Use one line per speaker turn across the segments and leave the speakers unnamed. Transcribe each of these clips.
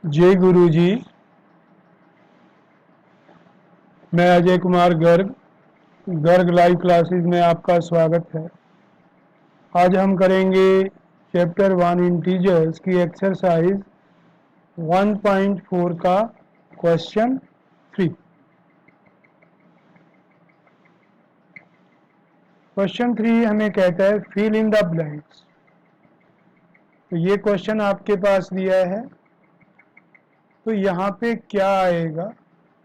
जय गुरु जी। मैं अजय कुमार गर्ग गर्ग लाइव क्लासेस में आपका स्वागत है। आज हम करेंगे चैप्टर 1 इंटीजर्स की एक्सरसाइज 1.4 का क्वेश्चन 3। क्वेश्चन 3 हमें कहता है फिल इन द ब्लैंक्स। तो ये क्वेश्चन आपके पास दिया है, तो यहाँ पे क्या आएगा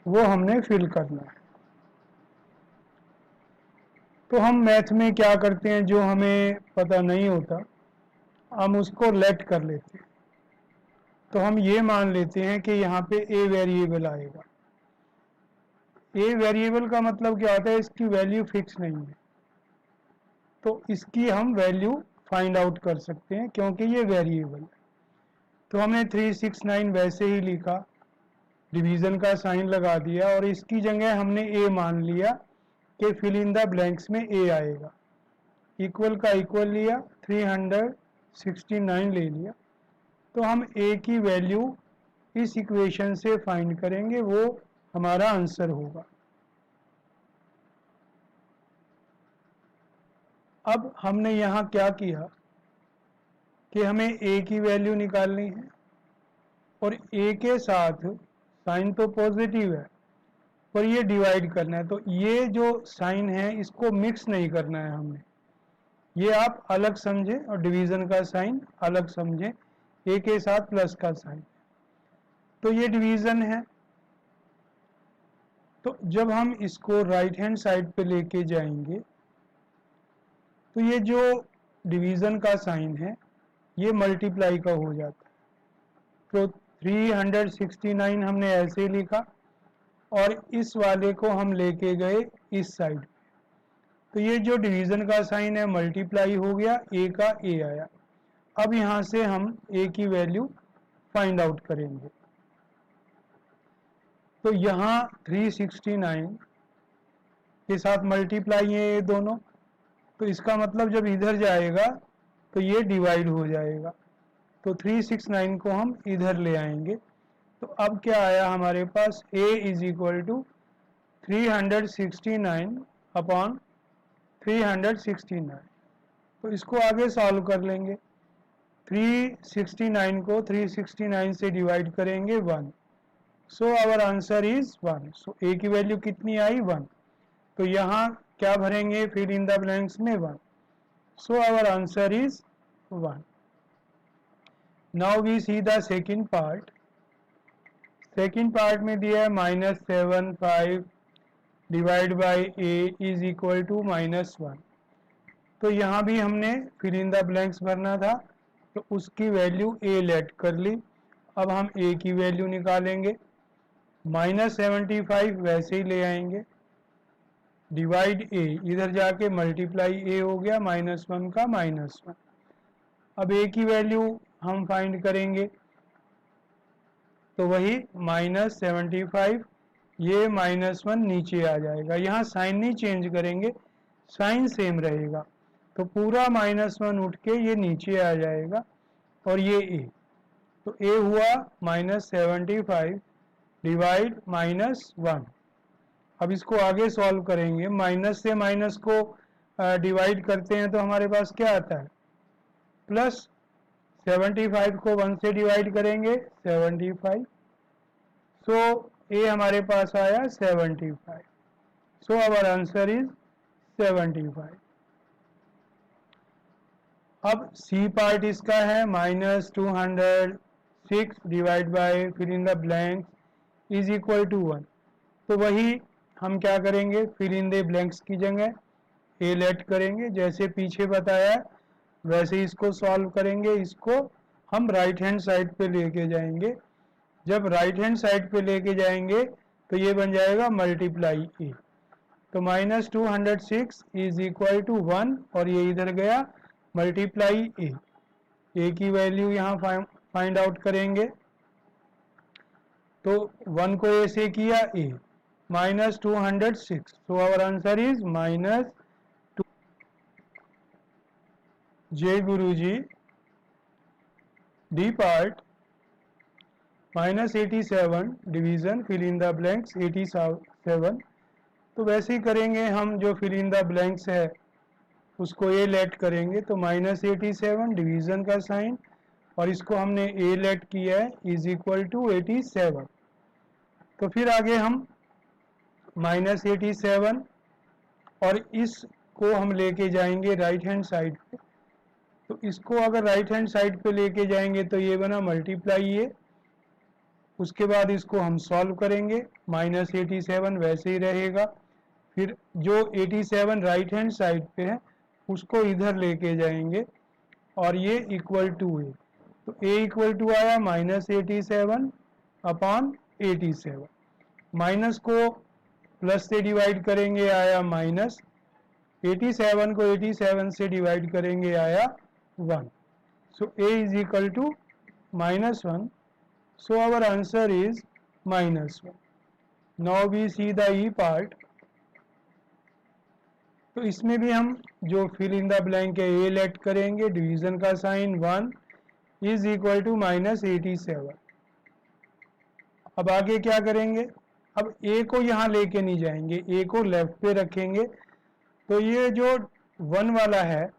वो हमने फिल करना है। तो हम मैथ में क्या करते हैं, जो हमें पता नहीं होता हम उसको लेट कर लेते हैं। तो हम ये मान लेते हैं कि यहाँ पे ए वेरिएबल आएगा। ए वेरिएबल का मतलब क्या होता है, इसकी वैल्यू फिक्स नहीं है, तो इसकी हम वैल्यू फाइंड आउट कर सकते हैं क्योंकि ये वेरिएबल है। तो हमने 369 वैसे ही लिखा, डिवीजन का साइन लगा दिया और इसकी जगह हमने ए मान लिया कि फिल इन द ब्लैंक्स में ए आएगा। इक्वल का इक्वल लिया, 369 ले लिया। तो हम ए की वैल्यू इस इक्वेशन से फाइंड करेंगे, वो हमारा आंसर होगा। अब हमने यहाँ क्या किया कि हमें ए की वैल्यू निकालनी है और ए के साथ साइन तो पॉजिटिव है पर ये डिवाइड करना है, तो ये जो साइन है इसको मिक्स नहीं करना है हमने, ये आप अलग समझें और डिवीजन का साइन अलग समझें। ए के साथ प्लस का साइन, तो ये डिवीजन है। तो जब हम इसको राइट हैंड साइड पे लेके जाएंगे तो ये जो डिवीजन का साइन है ये मल्टीप्लाई का हो जाता है। तो 369 हमने ऐसे ही लिखा और इस वाले को हम लेके गए इस साइड, तो ये जो डिवीजन का साइन है मल्टीप्लाई हो गया, ए का ए आया। अब यहाँ से हम ए की वैल्यू फाइंड आउट करेंगे। तो यहाँ 369 के साथ मल्टीप्लाई है ये दोनों, तो इसका मतलब जब इधर जाएगा तो ये डिवाइड हो जाएगा। तो 369 को हम इधर ले आएंगे। तो अब क्या आया हमारे पास, a is equal to 369 upon 369। तो इसको आगे सॉल्व कर लेंगे। 369 को 369 से डिवाइड करेंगे 1, so our answer is 1। So a की वैल्यू कितनी आई, 1। तो यहाँ क्या भरेंगे, फिल इन द ब्लैंक्स में 1, so our answer is 1। Now we see the second part. Second part में दिया है -75 divide by a is equal to -1। तो यहाँ भी हमने फिल इन द ब्लैंक्स भरना था, तो उसकी वैल्यू ए लेट कर ली। अब हम ए की वैल्यू निकालेंगे, -75 वैसे ही ले आएंगे, डिवाइड ए, इधर जाके मल्टीप्लाई ए हो गया, -1 का -1। अब ए की वैल्यू हम फाइंड करेंगे, तो वही -75, ये -1 नीचे आ जाएगा। यहाँ साइन नहीं चेंज करेंगे, साइन सेम रहेगा, तो पूरा -1 उठ के ये नीचे आ जाएगा और ये ए। तो ए हुआ -75 डिवाइड -1। अब इसको आगे सॉल्व करेंगे, माइनस से माइनस को डिवाइड करते हैं तो हमारे पास क्या आता है, प्लस। 75 को 1 से डिवाइड करेंगे 75, सो ए हमारे पास आया 75, सो आवर आंसर इज 75। अब सी पार्ट इसका है -206 divide by fill in the blanks is equal to 1। तो वही हम क्या करेंगे, फिल इन द ब्लैंक्स की जगह ए लेट करेंगे, जैसे पीछे बताया वैसे इसको सॉल्व करेंगे। इसको हम राइट हैंड साइड पे लेके जाएंगे, जब राइट हैंड साइड पे लेके जाएंगे तो ये बन जाएगा मल्टीप्लाई ए। तो -206 इज इक्वल टू 1 और ये इधर गया मल्टीप्लाई ए की वैल्यू यहाँ फाइंड आउट करेंगे। तो 1 को ए से किया A, -206, so our answer is -2। जय गुरु जी। D part, -87 division fill in the blanks 87, तो वैसे ही करेंगे हम, जो फिल इन द ब्लैंक्स है उसको ए लेट करेंगे, तो -87 डिवीज़न का साइन और इसको हमने ए लेट किया है इज इक्वल टू 87। तो फिर आगे हम -87 और इसको हम लेके जाएंगे राइट हैंड साइड पे, तो इसको अगर राइट हैंड साइड पे लेके जाएंगे तो ये बना मल्टीप्लाई ये, उसके बाद इसको हम सॉल्व करेंगे, -87 वैसे ही रहेगा, फिर जो 87 राइट हैंड साइड पे है उसको इधर लेके जाएंगे और ये इक्वल टू ए, तो ए इक्वल टू आया -87 अपॉन 87, माइनस को प्लस से डिवाइड करेंगे आया माइनस, 87 को 87 से डिवाइड करेंगे आया 1, so a is equal to -1, so our answer is -1. Now we see the E part. तो इसमें भी हम जो फिल इन द ब्लैंक है ए लेट करेंगे, डिवीजन का साइन 1 इज इक्वल टू -87। अब आगे क्या करेंगे, अब ए को यहाँ लेके नहीं जाएंगे, ए को लेफ्ट पे रखेंगे, तो ये जो 1 वाला है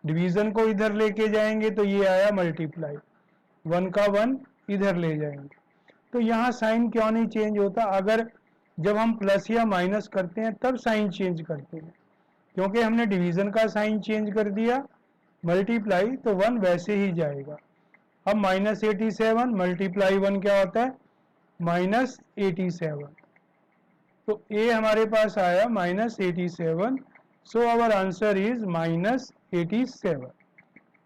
डिवीजन को इधर लेके जाएंगे तो ये आया मल्टीप्लाई, 1 का 1 इधर ले जाएंगे, तो यहाँ साइन क्यों नहीं चेंज होता, अगर जब हम प्लस या माइनस करते हैं तब साइन चेंज करते हैं, क्योंकि हमने डिवीजन का साइन चेंज कर दिया, मल्टीप्लाई तो 1 वैसे ही जाएगा। अब -87 मल्टीप्लाई 1 क्या होता है, -87, तो ए हमारे पास आया -87, सो आवर आंसर इज -87।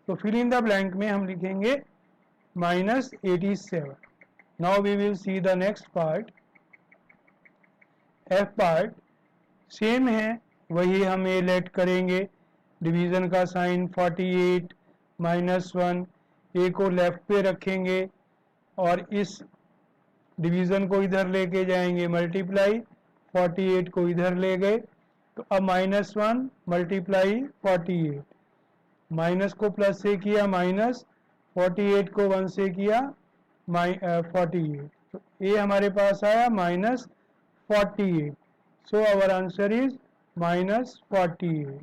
तो फिल इन द ब्लैंक में हम लिखेंगे -87। Now we will see the next part, F part, same है, वही हम ए लेट करेंगे, डिवीजन का साइन 48 -1, ए को लेफ्ट पे रखेंगे और इस डिवीजन को इधर लेके जाएंगे, मल्टीप्लाई 48 को इधर ले गए, तो अब -1 मल्टीप्लाई 48, माइनस को प्लस से किया माइनस, 48 को 1 से किया 48, तो ए हमारे पास आया -48, सो आवर आंसर इज -48।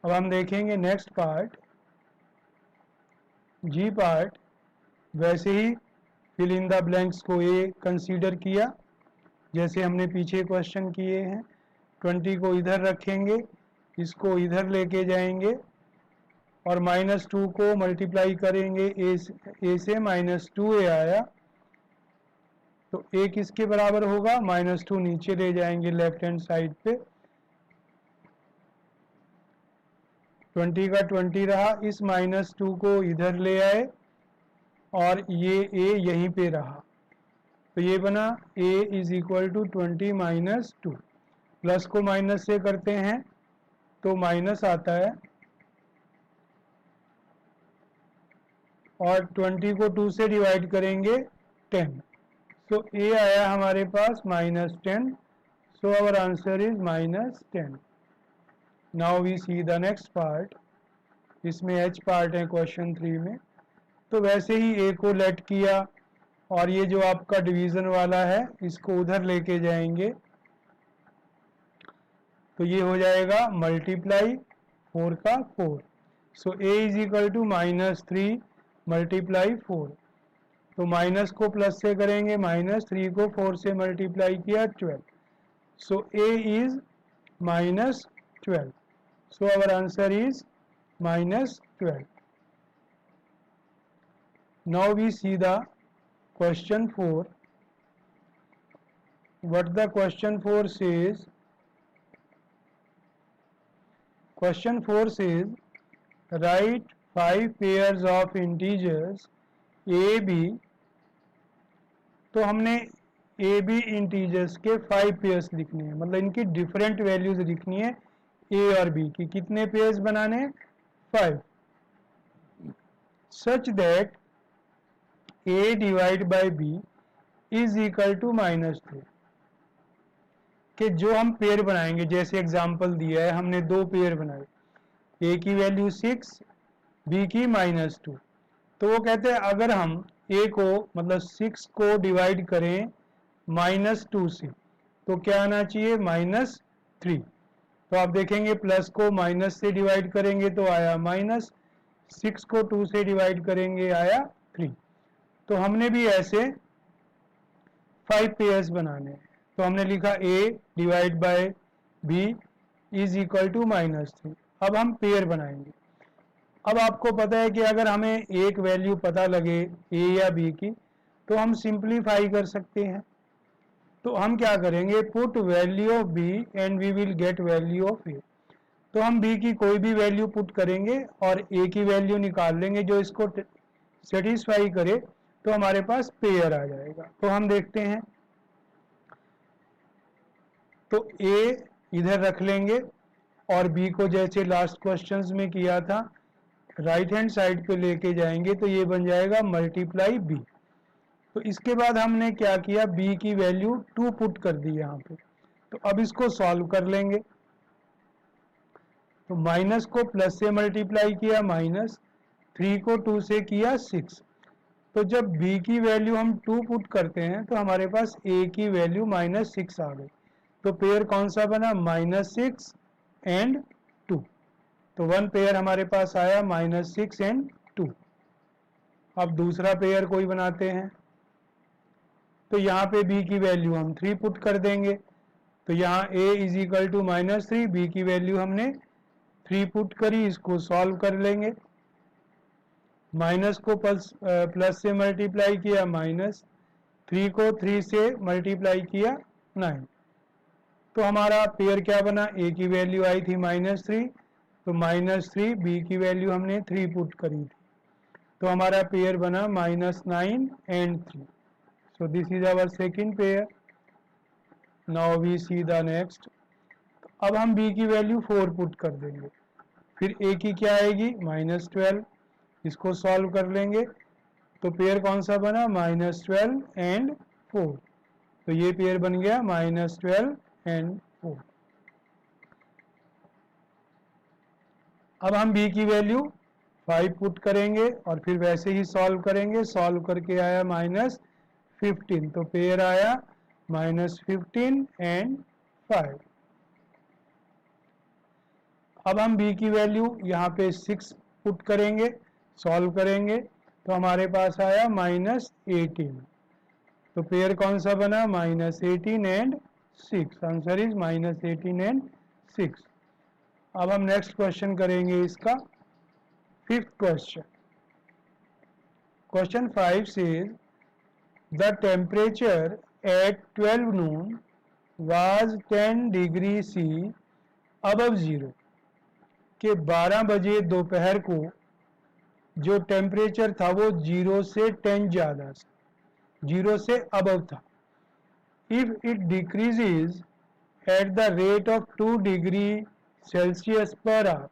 अब हम देखेंगे नेक्स्ट पार्ट, जी पार्ट, वैसे ही फिल इन द ब्लैंक्स को ए कंसीडर किया जैसे हमने पीछे क्वेश्चन किए हैं, 20 को इधर रखेंगे, इसको इधर लेके जाएंगे और -2 को मल्टीप्लाई करेंगे, ए से -2a आया, तो ए किसके बराबर होगा, -2 नीचे ले जाएंगे लेफ्ट हैंड साइड पे, 20 का 20 रहा, इस -2 को इधर ले आए और ये ए यहीं पे रहा, तो ये बना a is equal to 20 - 2, plus को माइनस से करते हैं तो माइनस आता है और 20 को 2 से डिवाइड करेंगे 10, सो a आया हमारे पास -10, so our answer is -10। Now we see the next part, इसमें h पार्ट है क्वेश्चन 3 में, तो वैसे ही a को लेट किया और ये जो आपका डिवीजन वाला है इसको उधर लेके जाएंगे, तो ये हो जाएगा मल्टीप्लाई 4 का 4, so a is equal to -3 multiply 4, तो माइनस को प्लस से करेंगे, -3 को 4 से मल्टीप्लाई किया 12, so a is -12, so our answer is -12। Now we see the question 4, what the question 4 says, question 4 says write 5 pairs of integers a b, तो हमने A B integers के 5 पेयर्स लिखने हैं, मतलब इनकी डिफरेंट वैल्यूज लिखनी है ए और बी की, कितने पेयर्स बनाने हैं, 5, such that a divide by b is equal to -3, कि जो हम पेयर बनाएंगे, जैसे एग्जांपल दिया है हमने 2 पेयर बनाए, a की वैल्यू 6 b की -2, तो वो कहते हैं अगर हम ए को मतलब 6 को डिवाइड करें -2 से तो क्या आना चाहिए -3। तो आप देखेंगे प्लस को माइनस से डिवाइड करेंगे तो आया माइनस, 6 को 2 से डिवाइड करेंगे आया 3। तो हमने भी ऐसे 5 पेयर्स बनाने हैं। तो हमने लिखा a divide by b is equal to -3। अब हम पेयर बनाएंगे। अब आपको पता है कि अगर हमें एक वैल्यू पता लगे a या b की तो हम सिंप्लीफाई कर सकते हैं। तो हम क्या करेंगे, put value of b and we will get value of a। तो हम b की कोई भी वैल्यू पुट करेंगे और a की वैल्यू निकाल लेंगे जो इसको सेटिस्फाई करे, तो हमारे पास पेयर आ जाएगा। तो हम देखते हैं, तो a इधर रख लेंगे और b को जैसे लास्ट क्वेश्चंस में किया था राइट हैंड साइड पे लेके जाएंगे तो ये बन जाएगा मल्टीप्लाई b। तो इसके बाद हमने क्या किया, b की वैल्यू 2 पुट कर दी यहाँ पे। तो अब इसको सॉल्व कर लेंगे। तो माइनस को प्लस से मल्टीप्लाई किया माइनस, 3 को 2 से किया 6। तो जब b की वैल्यू हम 2 पुट करते हैं तो हमारे पास a की वैल्यू -6 आ गई। तो पेयर कौन सा बना, -6 एंड 2। तो वन पेयर हमारे पास आया -6 एंड 2। अब दूसरा पेयर कोई बनाते हैं। तो यहाँ पे b की वैल्यू हम 3 पुट कर देंगे। तो यहाँ a is equal to -3, b की वैल्यू हमने 3 पुट करी, इसको सॉल्व कर लेंगे। माइनस को प्लस से मल्टीप्लाई किया माइनस, 3 को 3 से मल्टीप्लाई किया 9। तो हमारा पेयर क्या बना, a की वैल्यू आई थी -3, तो -3, b की वैल्यू हमने 3 पुट करी थी। तो हमारा पेयर बना -9 and 3। So this is our second pair. Now we see the next. अब हम b की वैल्यू 4 पुट कर देंगे। फिर a की क्या आएगी, -12, इसको सॉल्व कर लेंगे। तो पेयर कौन सा बना, -12 एंड 4। तो ये पेयर बन गया -12 एंड 4। अब हम b की वैल्यू 5 पुट करेंगे और फिर वैसे ही सॉल्व करेंगे। सॉल्व करके आया -15, तो पेयर आया -15 एंड 5। अब हम b की वैल्यू यहाँ पे 6 पुट करेंगे, सॉल्व करेंगे तो हमारे पास आया -18। तो पेयर कौन सा बना, -18 एंड 6। Answer is -18 and 6। अब हम नेक्स्ट क्वेश्चन करेंगे इसका 5th question. Question 5 says the temperature at 12 noon was 10 degree C above 0। के 12 बजे दोपहर को जो टेम्परेचर था वो 0 से 10 ज़्यादा, 0 से अबव था। If it decreases eight the rate of 2 degree Celsius per hour.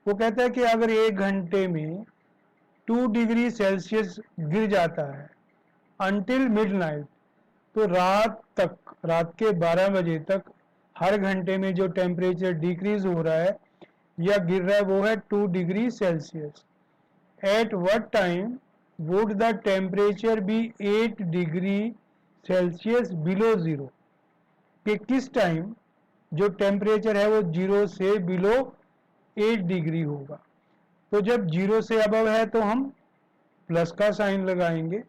वो कहता है कि अगर 1 घंटे में 2 डिग्री सेल्सियस गिर जाता है अनटिल मिडनाइट, तो रात तक, रात के 12 बजे तक हर घंटे में जो टेम्परेचर डिक्रीज हो रहा है या गिर रहा है वो है 2 degree Celsius. At what time would the temperature be 8 degree Celsius below 0। कि किस टाइम जो टेम्परेचर है वो 0 से बिलो 8 डिग्री होगा। तो जब 0 से अबव है तो हम प्लस का साइन लगाएंगे,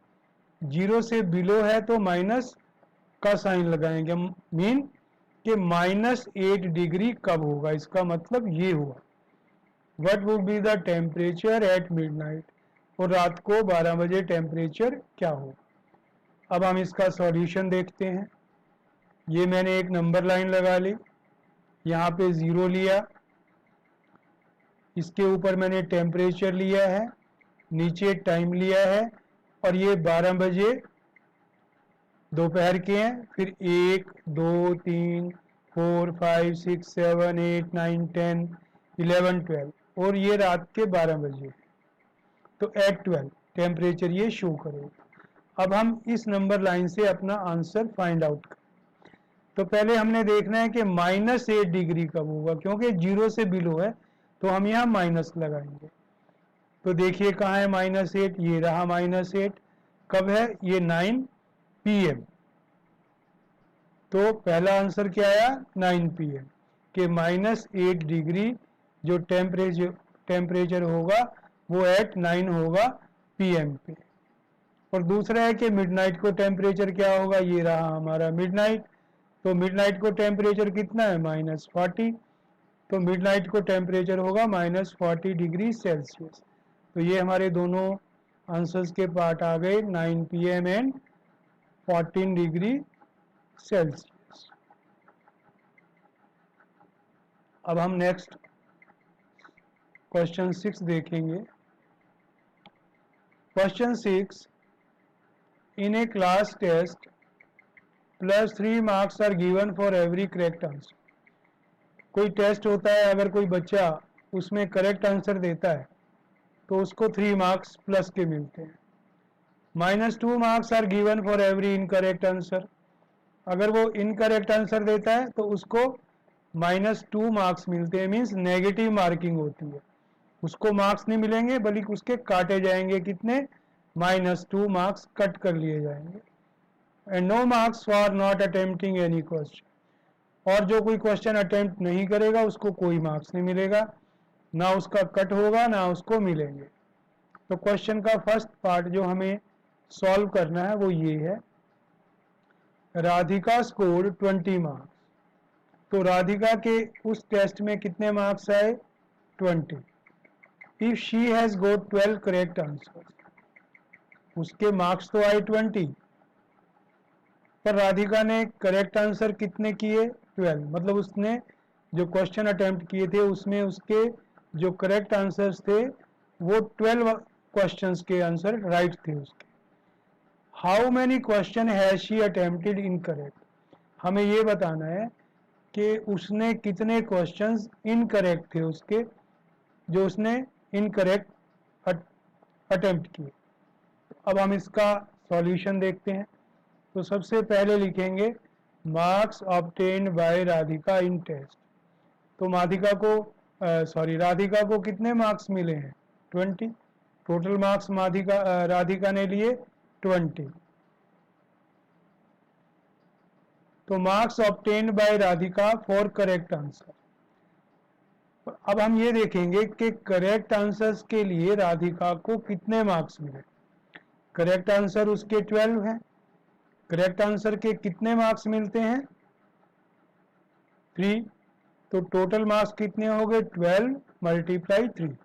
0 से बिलो है तो माइनस का साइन लगाएंगे। मीन कि -8 डिग्री कब होगा, इसका मतलब ये हुआ। What would be the temperature at midnight, और रात को 12 बजे टेम्परेचर क्या होगा। अब हम इसका सॉल्यूशन देखते हैं। ये मैंने एक नंबर लाइन लगा ली, यहाँ पे 0 लिया, इसके ऊपर मैंने टेम्परेचर लिया है, नीचे टाइम लिया है, और ये 12 बजे दोपहर के हैं। फिर 1 2 3 4 5 6 7 8 9 10 11 12, और ये रात के 12 बजे। तो एट 12 टेम्परेचर ये शो करेगा। अब हम इस नंबर लाइन से अपना आंसर फाइंड आउट करें। तो पहले हमने देखना है कि -8 डिग्री कब होगा, क्योंकि 0 से बिलो है तो हम यहाँ माइनस लगाएंगे। तो देखिए कहाँ है -8, ये रहा -8। कब है? ये 9 PM। तो पहला आंसर क्या आया? 9 PM के -8 डिग्री जो टेम्परेचर होगा वो एट 9 होगा PM पे। और दूसरा है कि मिडनाइट को टेम्परेचर क्या होगा? ये रहा हमारा मिडनाइट। तो मिडनाइट को टेम्परेचर कितना है? -40। तो मिडनाइट को टेम्परेचर होगा -40 डिग्री सेल्सियस। तो ये हमारे दोनों आंसर्स के पार्ट आ गए, 9 PM एंड 14 डिग्री सेल्सियस। अब हम नेक्स्ट क्वेश्चन 6 देखेंगे। Question 6, in a class test +3 marks are given for every correct answer. कोई टेस्ट होता है, अगर कोई बच्चा उसमें करेक्ट आंसर देता है तो उसको 3 मार्क्स प्लस के मिलते हैं। -2 marks are given for every incorrect answer. अगर वो इनकरेक्ट आंसर देता है तो उसको -2 मार्क्स मिलते हैं, मीन्स नेगेटिव मार्किंग होती है। उसको मार्क्स नहीं मिलेंगे बल्कि उसके काटे जाएंगे। कितने? -2 मार्क्स कट कर लिए जाएंगे। And no marks for not attempting any question. और जो कोई क्वेश्चन अटेम्प्ट नहीं करेगा उसको कोई मार्क्स नहीं मिलेगा, ना उसका कट होगा ना उसको मिलेंगे। तो क्वेश्चन का फर्स्ट पार्ट जो हमें सॉल्व करना है वो ये है, राधिका स्कोर्ड 20 मार्क्स। तो राधिका के उस टेस्ट में कितने मार्क्स आए? 20। If she has got 12 correct answers, उसके मार्क्स तो आए 20, पर राधिका ने करेक्ट आंसर कितने किए? 12। मतलब उसने जो क्वेश्चन अटेम्प्ट किए थे उसमें उसके जो करेक्ट आंसर्स थे वो 12 क्वेश्चंस के आंसर राइट थे उसके। How many question has she attempted incorrect? हमें ये बताना है कि उसने कितने क्वेश्चंस इनकरेक्ट थे उसके, जो उसने इनकरेक्ट अटेम्प्ट किए। अब हम इसका सॉल्यूशन देखते हैं। तो सबसे पहले लिखेंगे marks obtained by Radhika in test. तो राधिका को कितने मार्क्स मिले हैं? 20। टोटल मार्क्स राधिका ने लिए 20। तो marks obtained by Radhika for correct answer. अब हम ये देखेंगे कि करेक्ट आंसर्स के लिए राधिका को कितने मार्क्स मिले। करेक्ट आंसर उसके 12 हैं। करेक्ट आंसर के कितने मार्क्स मिलते हैं? 3। तो टोटल मार्क्स कितने हो गए? 12 × 3।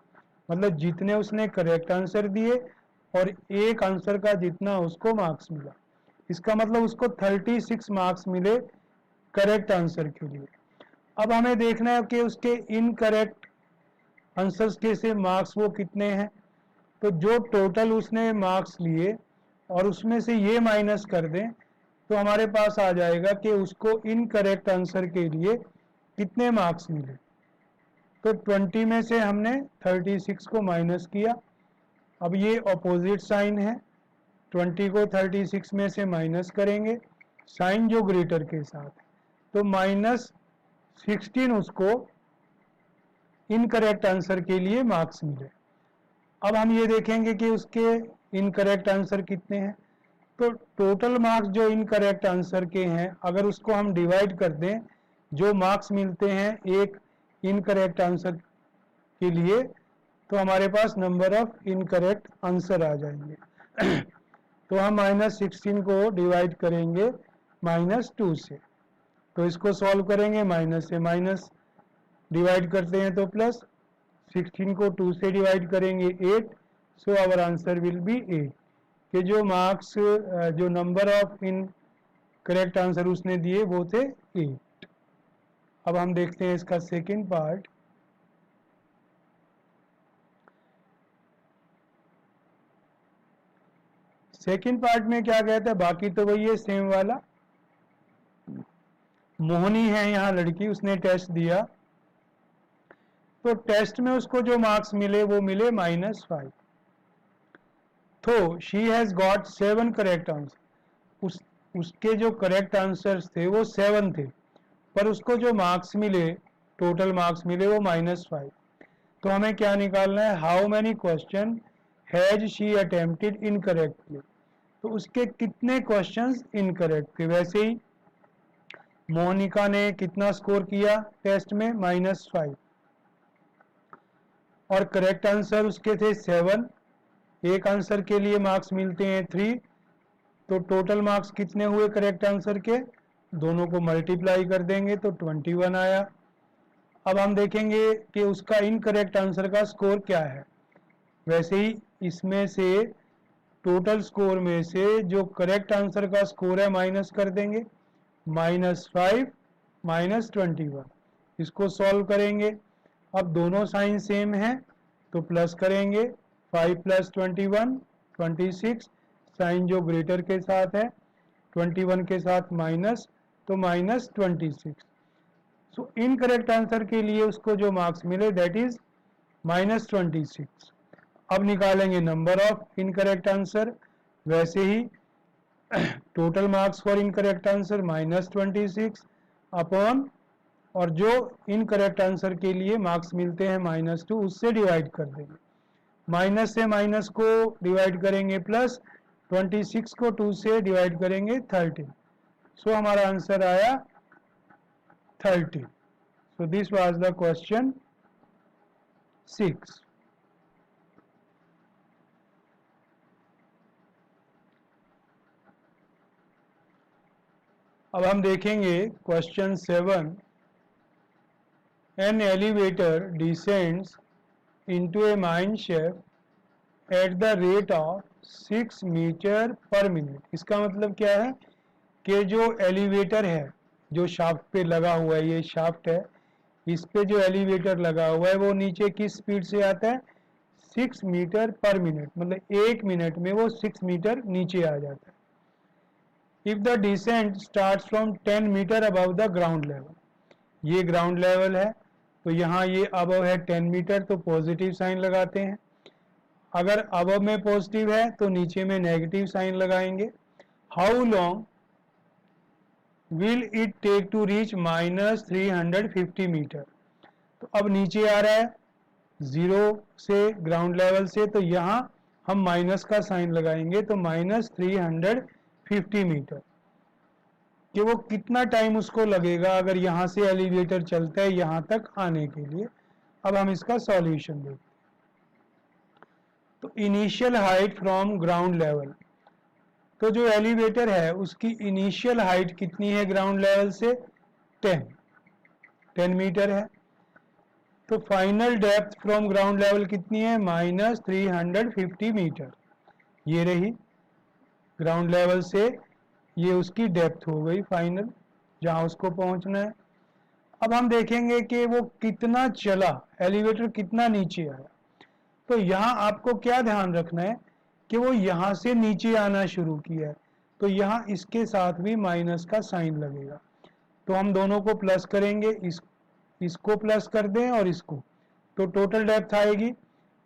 मतलब जितने उसने करेक्ट आंसर दिए और एक आंसर का जितना उसको मार्क्स मिला, इसका मतलब उसको 36 मार्क्स मिले करेक्ट आंसर के लिए। अब हमें देखना है कि उसके इनकरेक्ट आंसर्स के से मार्क्स वो कितने हैं। तो जो टोटल उसने मार्क्स लिए और उसमें से ये माइनस कर दें तो हमारे पास आ जाएगा कि उसको इनकरेक्ट आंसर के लिए कितने मार्क्स मिले। तो 20 में से हमने 36 को माइनस किया। अब ये ऑपोजिट साइन है, 20 को 36 में से माइनस करेंगे, साइन जो ग्रेटर के साथ, तो -16 उसको इनकरेक्ट आंसर के लिए मार्क्स मिले। अब हम ये देखेंगे कि उसके इनकरेक्ट आंसर कितने हैं। तो टोटल मार्क्स जो इनकरेक्ट आंसर के हैं, अगर उसको हम डिवाइड कर दें, जो मार्क्स मिलते हैं एक इनकरेक्ट आंसर के लिए, तो हमारे पास नंबर ऑफ इनकरेक्ट आंसर आ जाएंगे। तो हम -16 को डिवाइड करेंगे -2 से। तो इसको सॉल्व करेंगे, माइनस से माइनस डिवाइड करते हैं तो प्लस, 16 को 2 से डिवाइड करेंगे 8। So our answer will be 8। कि जो मार्क्स जो number of incorrect answer उसने दिए वो थे 8। अब हम देखते हैं इसका सेकंड पार्ट। सेकंड पार्ट में क्या कहता है, बाकी तो वही है सेम वाला। मोहनी है यहाँ लड़की, उसने टेस्ट दिया, तो टेस्ट में उसको जो मार्क्स मिले वो मिले -5। तो she has got 7 correct answer. उसके जो करेक्ट आंसर्स थे वो 7 थे, पर उसको जो मार्क्स मिले, टोटल मार्क्स मिले वो -5। तो हमें क्या निकालना है, how many question has she attempted incorrectly. तो उसके कितने क्वेश्चंस इनकरेक्ट थे। वैसे ही मोनिका ने कितना स्कोर किया टेस्ट में, -5, और करेक्ट आंसर उसके थे 7। एक आंसर के लिए मार्क्स मिलते हैं 3, तो टोटल मार्क्स कितने हुए करेक्ट आंसर के, दोनों को मल्टीप्लाई कर देंगे तो 21 आया। अब हम देखेंगे कि उसका इनकरेक्ट आंसर का स्कोर क्या है। वैसे ही इसमें से टोटल स्कोर में से जो करेक्ट आंसर का स्कोर है माइनस कर देंगे, -5 -21, इसको सॉल्व करेंगे। अब दोनों साइन सेम है तो प्लस करेंगे, 5 + 21 26, साइन जो ग्रेटर के साथ है 21 के साथ माइनस, तो -26। सो इनकरेक्ट आंसर के लिए उसको जो मार्क्स मिले दैट इज -26। अब निकालेंगे नंबर ऑफ इनकरेक्ट आंसर। वैसे ही total marks for incorrect answer -26 upon, और जो इनकरेक्ट आंसर के लिए मार्क्स मिलते हैं -2, उससे डिवाइड कर देंगे। माइनस से माइनस को डिवाइड करेंगे प्लस, 26 को 2 से डिवाइड करेंगे 13। सो हमारा आंसर आया 30। So this was the question 6। अब हम देखेंगे question 7। An elevator descends into a mine shaft at the rate of 6 metre per minute. इसका मतलब क्या है कि जो एलिवेटर है, जो शाफ्ट पे लगा हुआ है, ये शाफ्ट है, इस पे जो एलिवेटर लगा हुआ है वो नीचे किस स्पीड से आता है, 6 मीटर पर मिनट, मतलब 1 मिनट में वो 6 मीटर नीचे आ जाता है। If the descent start from 10 metre above the ground level, ये ग्राउंड लेवल है, तो यहाँ ये अबव है 10 मीटर, तो पॉजिटिव साइन लगाते हैं। अगर अबव में पॉजिटिव है तो नीचे में नेगेटिव साइन लगाएंगे। How long will it take to reach -350 metre. तो अब नीचे आ रहा है 0 से, ग्राउंड लेवल से, तो यहाँ हम माइनस का साइन लगाएंगे, तो -350 मीटर, कि वो कितना टाइम उसको लगेगा अगर यहाँ से एलिवेटर चलता है यहाँ तक आने के लिए। अब हम इसका सॉल्यूशन देखते हैं। तो initial height from ground level, तो जो एलिवेटर है उसकी इनिशियल हाइट कितनी है ग्राउंड लेवल से, 10 मीटर है। तो final depth from ground level कितनी है, -350 मीटर। ये रही ग्राउंड लेवल से, ये उसकी डेप्थ हो गई फाइनल, जहां उसको पहुंचना है। अब हम देखेंगे कि वो कितना चला, एलिवेटर कितना नीचे आया। तो यहाँ आपको क्या ध्यान रखना है कि वो यहाँ से नीचे आना शुरू किया है, तो यहाँ इसके साथ भी माइनस का साइन लगेगा। तो हम दोनों को प्लस करेंगे, इसको प्लस कर दें और इसको, तो टोटल डेप्थ आएगी।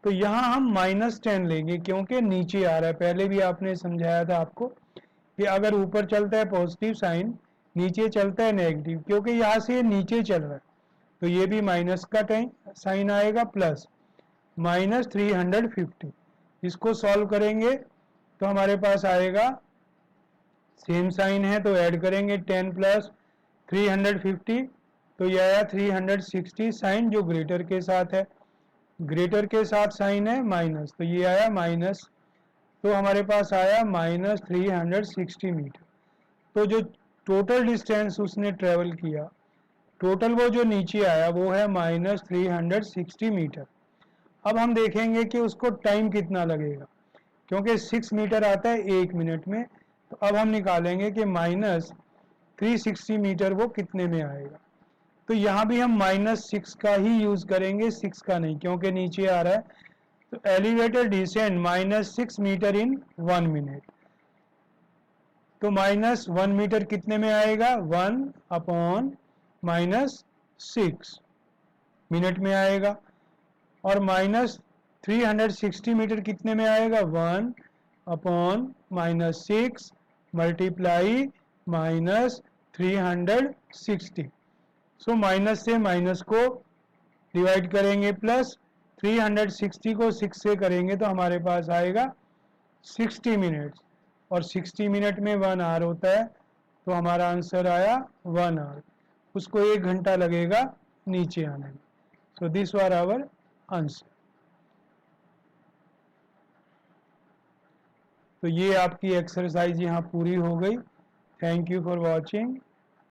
तो यहाँ हम -10 लेंगे क्योंकि नीचे आ रहा है। पहले भी आपने समझाया था आपको कि अगर ऊपर चलता है पॉजिटिव साइन, नीचे चलता है नेगेटिव, क्योंकि यहाँ से नीचे चल रहा है, तो ये भी माइनस का साइन आएगा, प्लस -350। इसको सॉल्व करेंगे तो हमारे पास आएगा, सेम साइन है तो ऐड करेंगे 10 + 350, तो ये आया 360, साइन जो ग्रेटर के साथ है, ग्रेटर के साथ साइन है माइनस, तो ये आया माइनस, तो हमारे पास आया -360 मीटर। तो जो टोटल डिस्टेंस उसने ट्रेवल किया, टोटल वो जो नीचे आया वो है -360 मीटर। अब हम देखेंगे कि उसको टाइम कितना लगेगा, क्योंकि 6 मीटर आता है 1 मिनट में। तो अब हम निकालेंगे कि -360 मीटर वो कितने में आएगा। तो यहाँ भी हम -6 का ही यूज करेंगे, 6 का नहीं, क्योंकि नीचे आ रहा है। तो एलिवेटर डिसेंड -6 मीटर इन 1 मिनट, तो -1 मीटर कितने में आएगा, 1/-6 मिनट में आएगा। और -360 मीटर कितने में आएगा, 1/-6 मल्टीप्लाई -360। सो माइनस से माइनस को डिवाइड करेंगे, प्लस 360 को 6 से करेंगे तो हमारे पास आएगा 60 मिनट्स। और 60 मिनट में 1 आवर होता है, तो हमारा आंसर आया 1 आवर। उसको 1 घंटा लगेगा नीचे आने में। So this were our answer. तो ये आपकी एक्सरसाइज यहाँ पूरी हो गई। Thank you for watching.